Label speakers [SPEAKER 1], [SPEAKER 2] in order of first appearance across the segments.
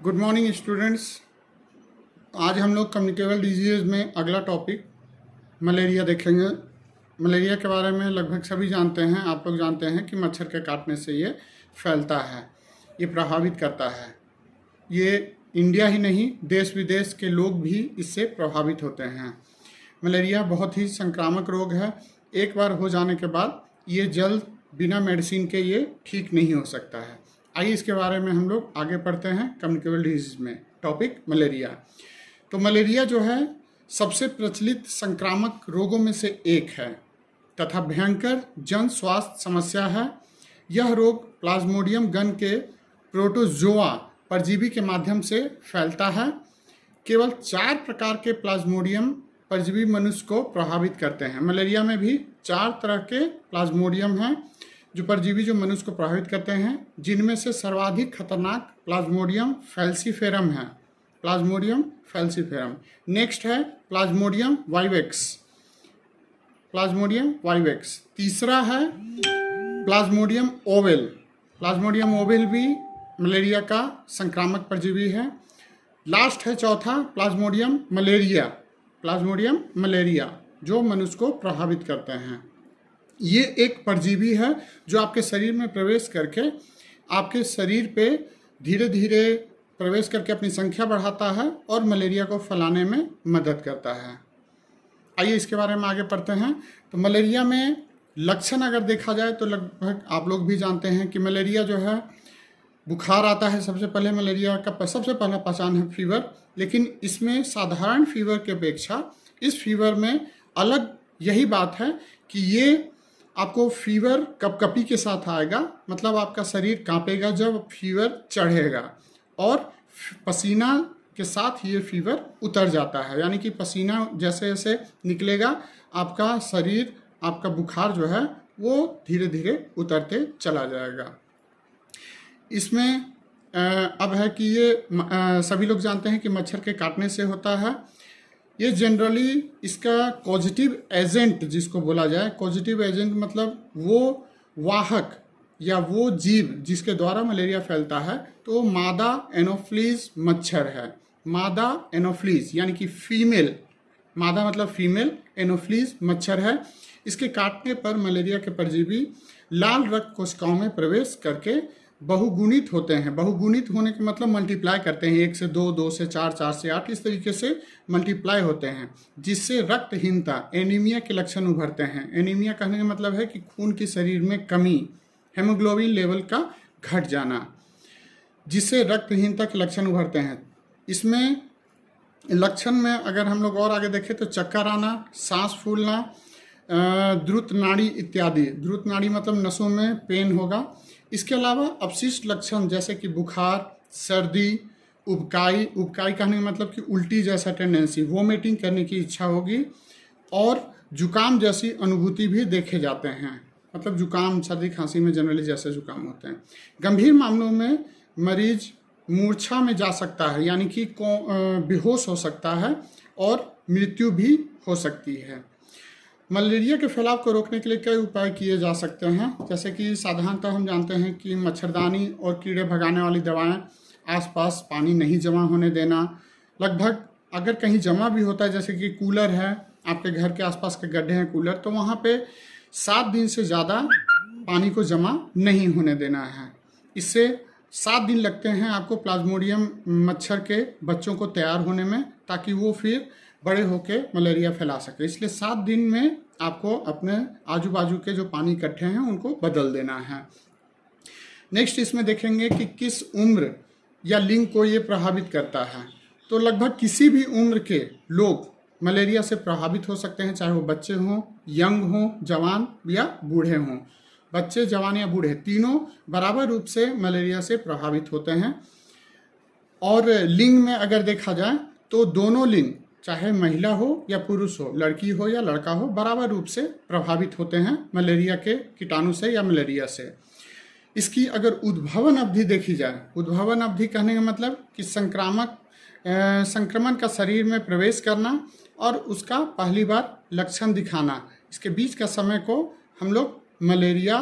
[SPEAKER 1] Good morning students. आज हम लोग कम्युनिकेबल डिजीज़ में अगला टॉपिक मलेरिया देखेंगे। मलेरिया के बारे में लगभग सभी जानते हैं, आप लोग जानते हैं कि मच्छर के काटने से ये फैलता है, ये प्रभावित करता है। ये इंडिया ही नहीं, देश विदेश के लोग भी इससे प्रभावित होते हैं। मलेरिया बहुत ही संक्रामक रोग है। एक बार हो जाने के बाद ये जल्द बिना मेडिसिन के ये ठीक नहीं हो सकता है। आइए इसके बारे में हम लोग आगे पढ़ते हैं कम्युनिकेबल डिजीज में। Topic malaria. तो मलेरिया जो है सबसे प्रचलित संक्रामक रोगों में से एक है तथा भयंकर जन स्वास्थ्य समस्या है। यह रोग प्लाज्मोडियम गण के प्रोटोजोआ परजीवी के माध्यम से फैलता है। केवल 4 प्रकार के प्लाज्मोडियम परजीवी मनुष्य को प्रभावित करते हैं। मलेरिया में भी 4 तरह के प्लाज्मोडियम हैं जो परजीवी जो मनुष्य को प्रभावित करते हैं, जिनमें से सर्वाधिक खतरनाक प्लाज्मोडियम फैल्सीफेरम है। Plasmodium falciparum. नेक्स्ट है प्लाज्मोडियम वाइवेक्स। Plasmodium vivax. तीसरा है प्लाज्मोडियम ओवेल। प्लाज्मोडियम ओवेल भी मलेरिया का संक्रामक परजीवी है। लास्ट है चौथा प्लाज्मोडियम मलेरिया। प्लाज्मोडियम मलेरिया जो मनुष्य को प्रभावित करते हैं। ये एक परजीवी है जो आपके शरीर में प्रवेश करके आपके शरीर पे धीरे धीरे प्रवेश करके अपनी संख्या बढ़ाता है और मलेरिया को फैलाने में मदद करता है। आइए इसके बारे में आगे पढ़ते हैं। तो मलेरिया में लक्षण अगर देखा जाए तो लगभग आप लोग भी जानते हैं कि मलेरिया जो है बुखार आता है। सबसे पहले मलेरिया का सबसे पहला पहचान है फीवर, लेकिन इसमें साधारण फीवर की अपेक्षा इस फीवर में अलग यही बात है कि ये आपको फीवर कपकपी के साथ आएगा, मतलब आपका शरीर कांपेगा जब फीवर चढ़ेगा और पसीना के साथ ये फीवर उतर जाता है। यानी कि पसीना जैसे जैसे निकलेगा आपका शरीर, आपका बुखार जो है वो धीरे धीरे उतरते चला जाएगा। इसमें अब है कि ये सभी लोग जानते हैं कि मच्छर के काटने से होता है। ये जनरली इसका पॉजिटिव एजेंट जिसको बोला जाए, पॉजिटिव एजेंट मतलब वो वाहक या वो जीव जिसके द्वारा मलेरिया फैलता है, तो मादा एनोफ्लीज मच्छर है। मादा एनोफ्लीज यानी कि फीमेल, मादा मतलब फीमेल, एनोफ्लीज मच्छर है। इसके काटने पर मलेरिया के परजीवी लाल रक्त कोशिकाओं में प्रवेश करके बहुगुणित होते हैं। बहुगुणित होने का मतलब मल्टीप्लाई करते हैं, 1 से 2, 2 से 4, 4 से 8, इस तरीके से मल्टीप्लाई होते हैं, जिससे रक्तहीनता, एनीमिया के लक्षण उभरते हैं। एनीमिया कहने का मतलब है कि खून की शरीर में कमी, हेमोग्लोबिन लेवल का घट जाना, जिससे रक्तहीनता के लक्षण उभरते हैं। इसमें लक्षण में अगर हम लोग और आगे देखें तो चक्कर आना, सांस फूलना, द्रुत नाड़ी इत्यादि। द्रुत नाड़ी मतलब नसों में पेन होगा। इसके अलावा अपशिष्ट लक्षण जैसे कि बुखार, सर्दी, उबकाई, उबकाई कहने का मतलब कि उल्टी जैसा टेंडेंसी, वोमिटिंग करने की इच्छा होगी, और जुकाम जैसी अनुभूति भी देखे जाते हैं। मतलब जुकाम, सर्दी, खांसी में जनरली जैसे जुकाम होते हैं। गंभीर मामलों में मरीज मूर्छा में जा सकता है, यानी कि बेहोश हो सकता है और मृत्यु भी हो सकती है। मलेरिया के फैलाव को रोकने के लिए कई उपाय किए जा सकते हैं, जैसे कि साधारणतः हम जानते हैं कि मच्छरदानी और कीड़े भगाने वाली दवाएं, आसपास पानी नहीं जमा होने देना। लगभग अगर कहीं जमा भी होता है, जैसे कि कूलर है, आपके घर के आसपास के गड्ढे हैं कूलर, तो वहाँ पे 7 दिन से ज़्यादा पानी को जमा नहीं होने देना है। इससे 7 दिन लगते हैं आपको प्लाज्मोडियम मच्छर के बच्चों को तैयार होने में, ताकि वो फिर बड़े होके मलेरिया फैला सके। इसलिए 7 दिन में आपको अपने आजू बाजू के जो पानी इकट्ठे हैं उनको बदल देना है। नेक्स्ट इसमें देखेंगे कि किस उम्र या लिंग को ये प्रभावित करता है। तो लगभग किसी भी उम्र के लोग मलेरिया से प्रभावित हो सकते हैं, चाहे वो बच्चे हों, यंग हों, जवान या बूढ़े हों। बच्चे, जवान या बूढ़े तीनों बराबर रूप से मलेरिया से प्रभावित होते हैं। और लिंग में अगर देखा जाए तो दोनों लिंग, चाहे महिला हो या पुरुष हो, लड़की हो या लड़का हो, बराबर रूप से प्रभावित होते हैं मलेरिया के कीटाणु से या मलेरिया से। इसकी अगर उद्भवन अवधि देखी जाए, उद्भवन अवधि कहने का मतलब कि संक्रमण का शरीर में प्रवेश करना और उसका पहली बार लक्षण दिखाना, इसके बीच का समय को हम लोग मलेरिया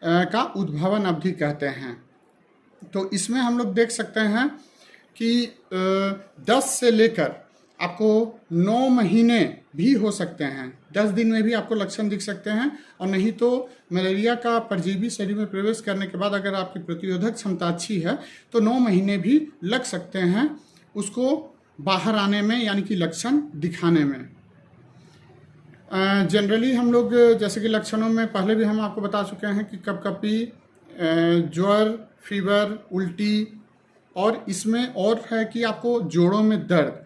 [SPEAKER 1] का उद्भवन अवधि कहते हैं। तो इसमें हम लोग देख सकते हैं कि 10 से लेकर आपको 9 महीने भी हो सकते हैं। 10 दिन में भी आपको लक्षण दिख सकते हैं, और नहीं तो मलेरिया का परजीवी शरीर में प्रवेश करने के बाद अगर आपकी प्रतिरोधक क्षमता अच्छी है तो 9 महीने भी लग सकते हैं उसको बाहर आने में, यानी कि लक्षण दिखाने में। जनरली हम लोग जैसे कि लक्षणों में पहले भी हम आपको बता चुके हैं कि कपकपी, ज्वर, फीवर, उल्टी, और इसमें और है कि आपको जोड़ों में दर्द।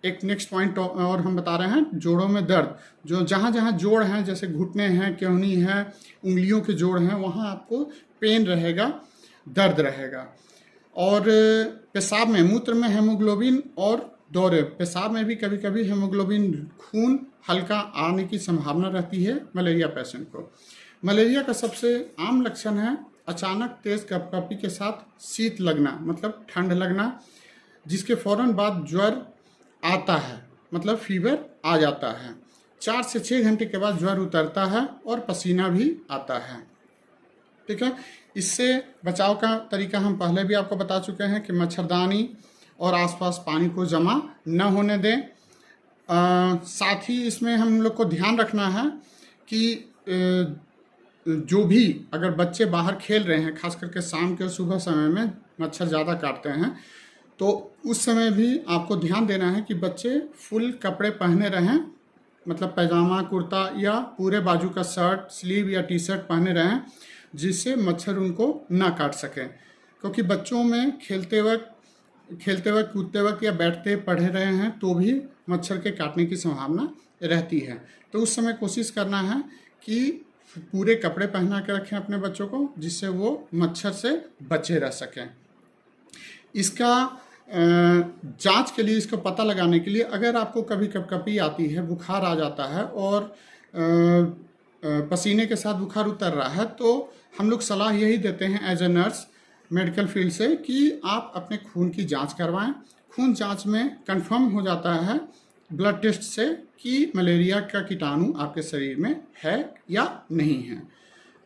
[SPEAKER 1] एक नेक्स्ट पॉइंट और हम बता रहे हैं, जोड़ों में दर्द, जो जहाँ जहाँ जोड़ हैं, जैसे घुटने हैं, केहनी है, उंगलियों के जोड़ हैं, वहाँ आपको पेन रहेगा, दर्द रहेगा। और पेशाब में, मूत्र में हेमोग्लोबिन और दौरे, पेशाब में भी कभी कभी हेमोग्लोबिन खून हल्का आने की संभावना रहती है मलेरिया पेशेंट को। मलेरिया का सबसे आम लक्षण है अचानक तेज कपकपी के साथ शीत लगना, मतलब ठंड लगना, जिसके फौरन बाद ज्वर आता है, मतलब फीवर आ जाता है। 4 से 6 घंटे के बाद ज्वर उतरता है और पसीना भी आता है। ठीक है, इससे बचाव का तरीका हम पहले भी आपको बता चुके हैं कि मच्छरदानी और आसपास पानी को जमा न होने दें। साथ ही इसमें हम लोग को ध्यान रखना है कि जो भी अगर बच्चे बाहर खेल रहे हैं, खास करके शाम के सुबह समय में मच्छर ज़्यादा काटते हैं, तो उस समय भी आपको ध्यान देना है कि बच्चे फुल कपड़े पहने रहें, मतलब पैजामा, कुर्ता या पूरे बाजू का शर्ट, स्लीव या टी शर्ट पहने रहें, जिससे मच्छर उनको ना काट सकें। क्योंकि बच्चों में खेलते वक्त, कूदते वक्त या बैठते पढ़े रहे हैं तो भी मच्छर के काटने की संभावना रहती है। तो उस समय कोशिश करना है कि पूरे कपड़े पहना के रखें अपने बच्चों को, जिससे वो मच्छर से बचे रह सकें। इसका जांच के लिए, इसको पता लगाने के लिए, अगर आपको कभी कपकपी आती है, बुखार आ जाता है और पसीने के साथ बुखार उतर रहा है, तो हम लोग सलाह यही देते हैं as a nurse medical field से कि आप अपने खून की जांच करवाएं। खून जांच में कंफर्म हो जाता है ब्लड टेस्ट से कि मलेरिया का कीटाणु आपके शरीर में है या नहीं है।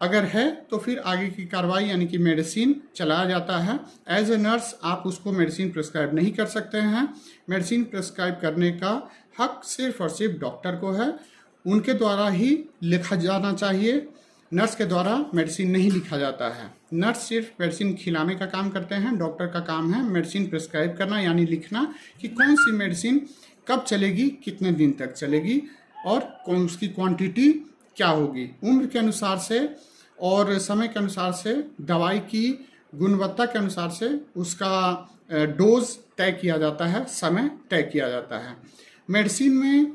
[SPEAKER 1] अगर है तो फिर आगे की कार्रवाई यानी कि मेडिसिन चलाया जाता है। एज ए नर्स आप उसको मेडिसिन प्रिस्क्राइब नहीं कर सकते हैं। मेडिसिन प्रिस्क्राइब करने का हक सिर्फ और सिर्फ डॉक्टर को है, उनके द्वारा ही लिखा जाना चाहिए। नर्स के द्वारा मेडिसिन नहीं लिखा जाता है। नर्स सिर्फ मेडिसिन खिलाने का काम करते हैं, डॉक्टर का काम है मेडिसिन प्रिस्क्राइब करना, यानी लिखना कि कौन सी मेडिसिन कब चलेगी, कितने दिन तक चलेगी और कौन उसकी क्वांटिटी क्या होगी। उम्र के अनुसार से और समय के अनुसार से, दवाई की गुणवत्ता के अनुसार से उसका डोज तय किया जाता है, समय तय किया जाता है। मेडिसिन में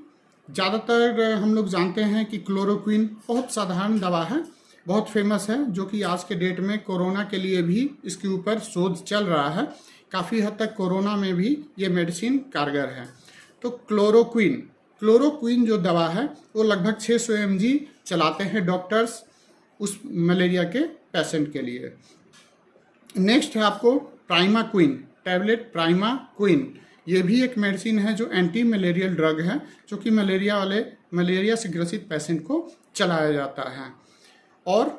[SPEAKER 1] ज़्यादातर हम लोग जानते हैं कि क्लोरोक्विन बहुत साधारण दवा है, बहुत फेमस है, जो कि आज के डेट में कोरोना के लिए भी इसके ऊपर शोध चल रहा है। काफ़ी हद तक कोरोना में भी ये मेडिसिन कारगर है। तो क्लोरोक्विन जो दवा है वो लगभग 600 mg चलाते हैं डॉक्टर्स उस मलेरिया के पेशेंट के लिए। नेक्स्ट है आपको प्राइमाक्विन, टैबलेट प्राइमाक्विन। ये भी एक मेडिसिन है जो एंटी मलेरियल ड्रग है, जो कि मलेरिया से ग्रसित पेशेंट को चलाया जाता है। और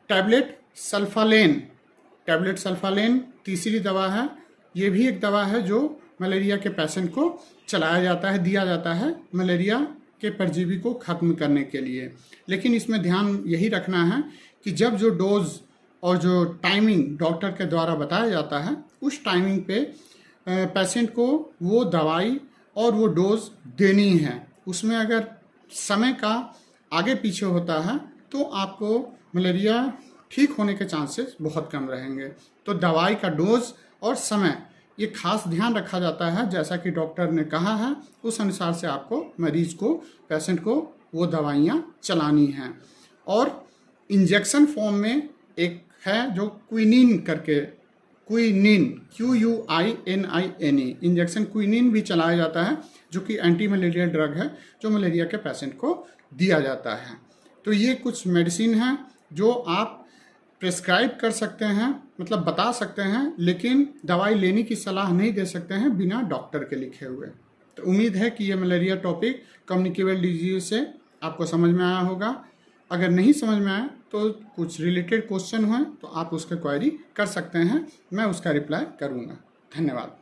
[SPEAKER 1] टैबलेट सल्फालेन तीसरी दवा है। ये भी एक दवा है जो मलेरिया के पेशेंट को चलाया जाता है, दिया जाता है मलेरिया के परजीवी को ख़त्म करने के लिए। लेकिन इसमें ध्यान यही रखना है कि जब जो डोज और जो टाइमिंग डॉक्टर के द्वारा बताया जाता है, उस टाइमिंग पे पेशेंट को वो दवाई और वो डोज देनी है। उसमें अगर समय का आगे पीछे होता है तो आपको मलेरिया ठीक होने के चांसेस बहुत कम रहेंगे। तो दवाई का डोज और समय ये खास ध्यान रखा जाता है, जैसा कि डॉक्टर ने कहा है उस अनुसार से आपको मरीज को, पेशेंट को वो दवाइयाँ चलानी हैं। और इंजेक्शन फॉर्म में एक है जो क्विनिन करके, क्विनिन QUININE, इंजेक्शन क्विनिन भी चलाया जाता है, जो कि एंटी मलेरियल ड्रग है, जो मलेरिया के पेशेंट को दिया जाता है। तो ये कुछ मेडिसिन हैं जो आप प्रिस्क्राइब कर सकते हैं, मतलब बता सकते हैं, लेकिन दवाई लेने की सलाह नहीं दे सकते हैं बिना डॉक्टर के लिखे हुए। तो उम्मीद है कि ये मलेरिया टॉपिक कम्युनिकेबल डिजीज से आपको समझ में आया होगा। अगर नहीं समझ में आया तो कुछ रिलेटेड क्वेश्चन हुए तो आप उसका क्वेरी कर सकते हैं, मैं उसका रिप्लाई करूँगा। धन्यवाद।